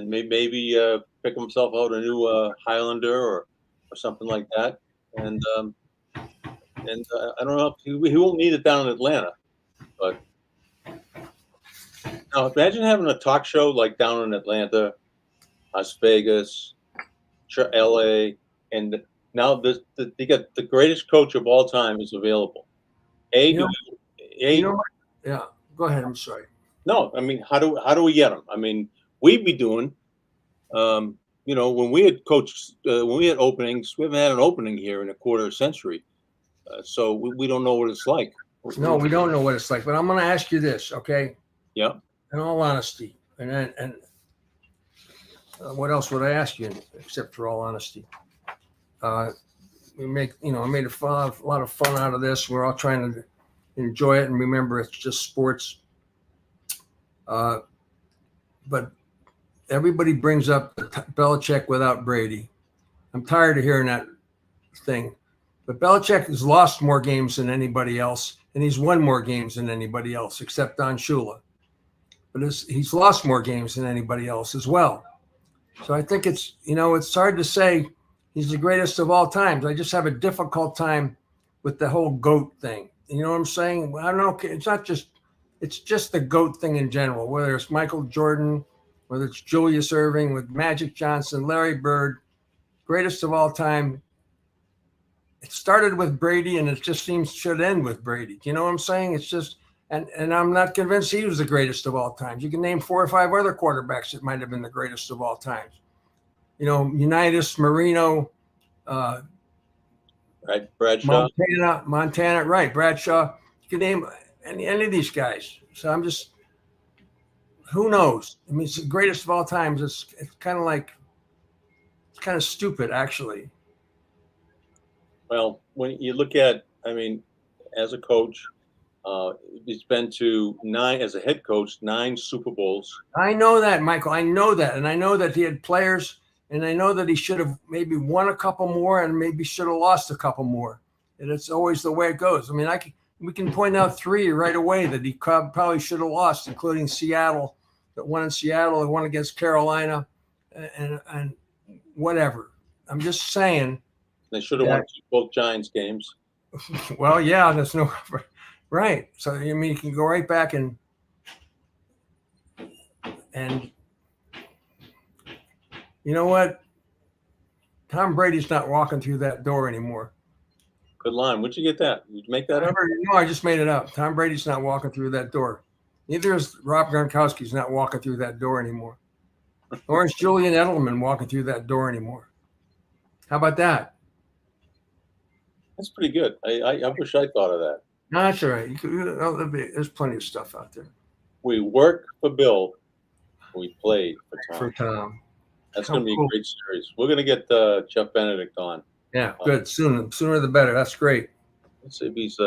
maybe pick himself out a new Highlander or something like that. And I don't know if he won't need it down in Atlanta, but now imagine having a talk show like down in Atlanta, Las Vegas, LA, and now they got the greatest coach of all time is available. Yeah. Go ahead. I'm sorry. No, I mean, how do we get them? I mean, we'd be doing, when we had coached, when we had openings, we haven't had an opening here in a quarter century. So we don't know what it's like. No, we don't know what it's like. But I'm going to ask you this, okay? Yeah. In all honesty, and what else would I ask you except for all honesty? I made a lot of fun out of this. We're all trying to enjoy it and remember it's just sports. But everybody brings up Belichick without Brady. I'm tired of hearing that thing. But Belichick has lost more games than anybody else, and he's won more games than anybody else, except Don Shula. But he's lost more games than anybody else as well. So I think it's hard to say he's the greatest of all times. I just have a difficult time with the whole GOAT thing. You know what I'm saying? I don't know. It's just the GOAT thing in general, whether it's Michael Jordan, whether it's Julius Erving with Magic Johnson, Larry Bird, greatest of all time. It started with Brady, and it just should end with Brady. Do you know what I'm saying? It's just, and I'm not convinced he was the greatest of all times. You can name 4 or 5 other quarterbacks that might have been the greatest of all times. Unitas, Marino, right, Bradshaw, Montana, right, Bradshaw. You can name any of these guys. So I'm just, who knows? I mean, it's the greatest of all times. It's kind of stupid, actually. Well, when you look at, as a coach, he's been to 9 as a head coach, 9 Super Bowls. I know that, Michael. I know that, and I know that he had players, and I know that he should have maybe won a couple more, and maybe should have lost a couple more. And it's always the way it goes. I mean, we can point out 3 right away that he probably should have lost, including Seattle, that won in Seattle, and won against Carolina, and whatever. I'm just saying. They should have won both Giants games. Well, yeah, there's no right. So you can go right back and you know what? Tom Brady's not walking through that door anymore. Good line. Where'd you get that? Did you make that up? No, I just made it up. Tom Brady's not walking through that door. Neither is Rob Gronkowski's not walking through that door anymore. Nor is Julian Edelman walking through that door anymore. How about that? That's pretty good. I wish I thought of that. No, that's all right. There's plenty of stuff out there. We work for Bill. We played for Tom. That's going to be a great series. We're going to get Jeff Benedict on. Yeah, good. Sooner the better. That's great. Let's see if he's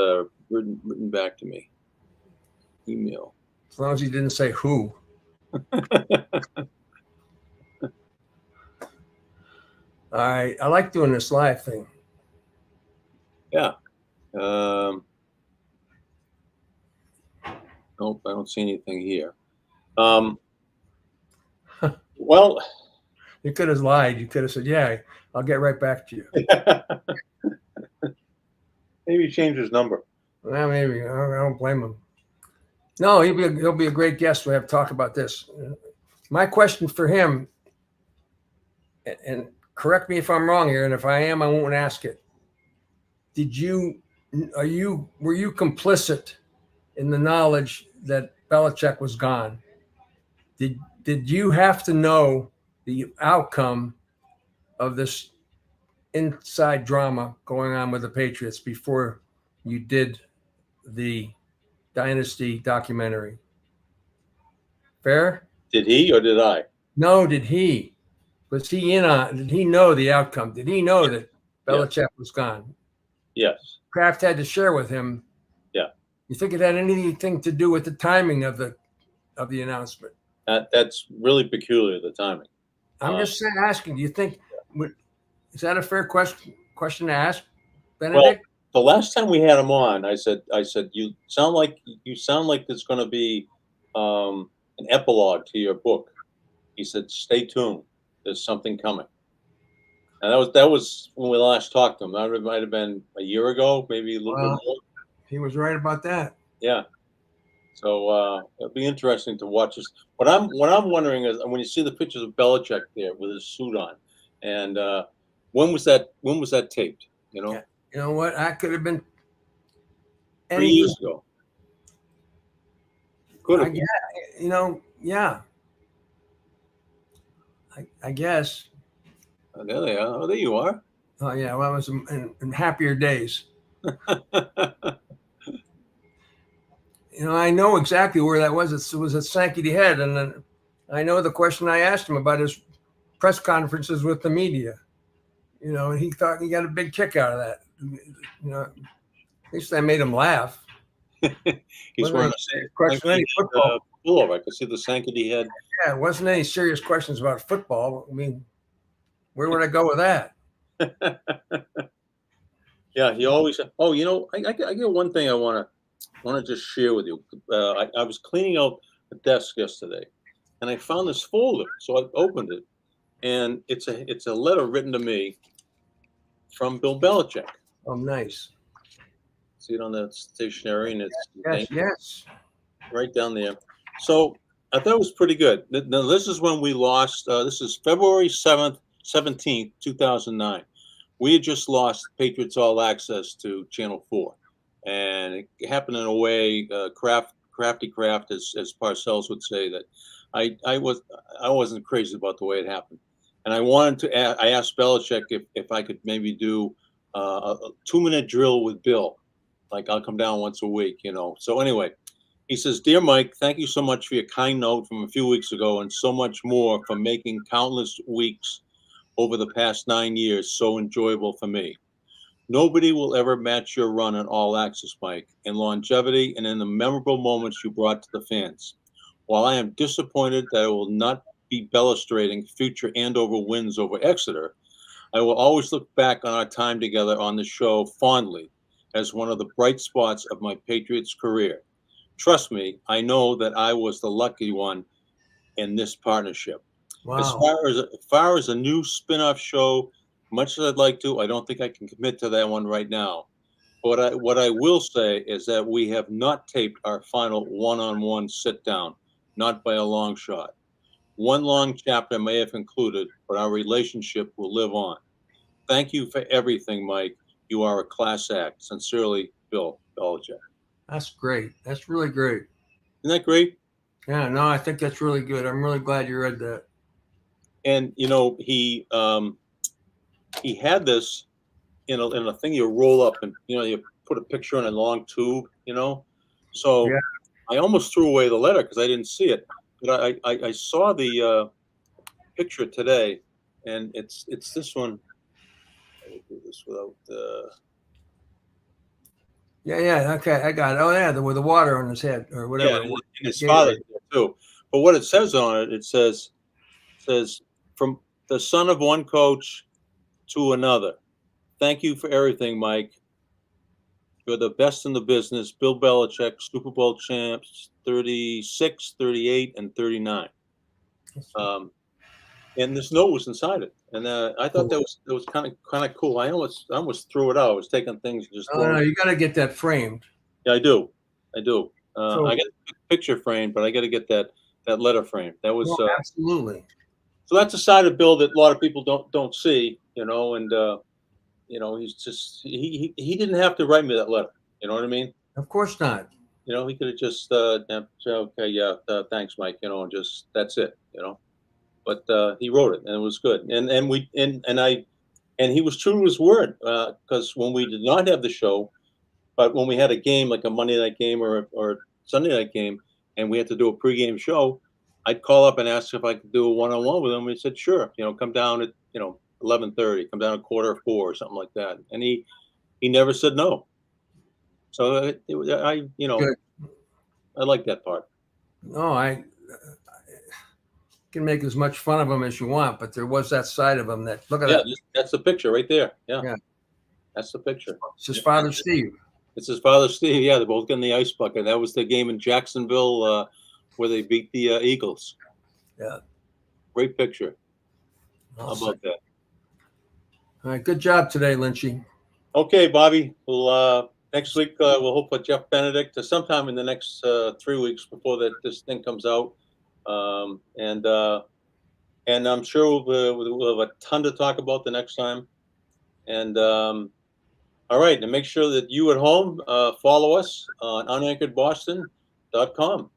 written back to me. Email. As long as he didn't say who. All right. I like doing this live thing. Yeah. Nope, I don't see anything here. Well, you could have lied. You could have said, "Yeah, I'll get right back to you." Maybe he changed his number. Well, maybe. I don't blame him. No, he'll be a great guest. We'll have to talk about this. My question for him, and correct me if I'm wrong here, and if I am, I won't ask it. Were you complicit in the knowledge that Belichick was gone? Did you have to know the outcome of this inside drama going on with the Patriots before you did the Dynasty documentary? Fair? Did he or did I? No, did he? Was he in on? Did he know the outcome? Did he know that Belichick was gone? Yes. Kraft had to share with him. Yeah. You think it had anything to do with the timing of the announcement? That's really peculiar, the timing. I'm just asking. Do you think is that a fair question to ask, Benedict? Well, the last time we had him on, I said, you sound like there's going to be an epilogue to your book. He said, "Stay tuned. There's something coming." And that was when we last talked to him. That might have been a year ago, maybe a little bit more. He was right about that. Yeah. So it'll be interesting to watch this. What I'm wondering is when you see the pictures of Belichick there with his suit on, and when was that taped? You know. Yeah. You know what? That could have been 3 years ago. Could have. Yeah. I guess. Oh, there they are. Oh, there you are. Oh yeah. Well, I was in happier days. I know exactly where that was. It was at Sankaty Head, and then I know the question I asked him about his press conferences with the media. And he thought he got a big kick out of that. At least I made him laugh. He's wearing a question any football pullover. I could see the Sankaty Head. Yeah, it wasn't any serious questions about football. I mean, where would I go with that? Yeah, he always. Oh, I get one thing I want to just share with you. I was cleaning out the desk yesterday, and I found this folder. So I opened it, and it's a letter written to me from Bill Belichick. Oh, nice. See it on the stationery, and it's yes, right down there. So I thought it was pretty good. Now this is when we lost. This is February 17th, 2009. We had just lost Patriots All Access to Channel 4, and it happened in a way, crafty craft, as Parcells would say, that I wasn't crazy about the way it happened, and I asked Belichick if I could maybe do a 2-minute drill with Bill, like I'll come down once a week, So anyway, he says, "Dear Mike, thank you so much for your kind note from a few weeks ago, and so much more for making countless weeks over the past 9 years so enjoyable for me. Nobody will ever match your run on All Access, Mike, in longevity and in the memorable moments you brought to the fans. While I am disappointed that I will not be illustrating future Andover wins over Exeter, I will always look back on our time together on the show fondly as one of the bright spots of my Patriots career. Trust me, I know that I was the lucky one in this partnership." Wow. As far as a new spin-off show, much as I'd like to, I don't think I can commit to that one right now. But what I will say is that we have not taped our final one-on-one sit-down, not by a long shot. One long chapter may have concluded, but our relationship will live on. Thank you for everything, Mike. You are a class act. Sincerely, Bill Belichick. That's great. That's really great. Isn't that great? Yeah, no, I think that's really good. I'm really glad you read that. And he had this in a thing you roll up, and you put a picture in a long tube, So yeah. I almost threw away the letter because I didn't see it, but I saw the picture today, and it's this one. Let me do this without. Yeah. Okay, I got it. Oh yeah, with the water on his head or whatever. Yeah, and his father too. But what it says on it, says from the son of one coach to another. Thank you for everything, Mike. You're the best in the business. Bill Belichick, Super Bowl champs, 36, 38, and 39. And this note was inside it, and I thought that was kind of cool. I almost threw it out. I was taking things and just. No, you got to get that framed. Yeah, I do. I got the picture framed, but I got to get that letter framed. That was absolutely. So that's a side of Bill that a lot of people don't see, and he's just he didn't have to write me that letter. You know what I mean? Of course not. He could have just okay, yeah, thanks, Mike. And just that's it. But he wrote it, and it was good. And he was true to his word, because when we did not have the show, but when we had a game like a Monday night game or Sunday night game, and we had to do a pregame show, I'd call up and ask if I could do a one-on-one with him. He said, "Sure, come down at 11:30, come down at 3:45 or something like that." And he never said no. So I like that part. No, I can make as much fun of him as you want, but there was that side of him that look at that. That's the picture right there. Yeah. That's the picture. It's his father, Steve. It's his father, Steve. Yeah, they're both getting the ice bucket. That was the game in Jacksonville where they beat the Eagles. Yeah. Great picture. Awesome. How about that? All right. Good job today, Lynchy. Okay, Bobby. We'll next week we'll hope for Jeff Benedict sometime in the next 3 weeks before this thing comes out. And I'm sure we'll have a ton to talk about the next time. And all right, and make sure that you at home follow us on UnAnchoredBoston.com.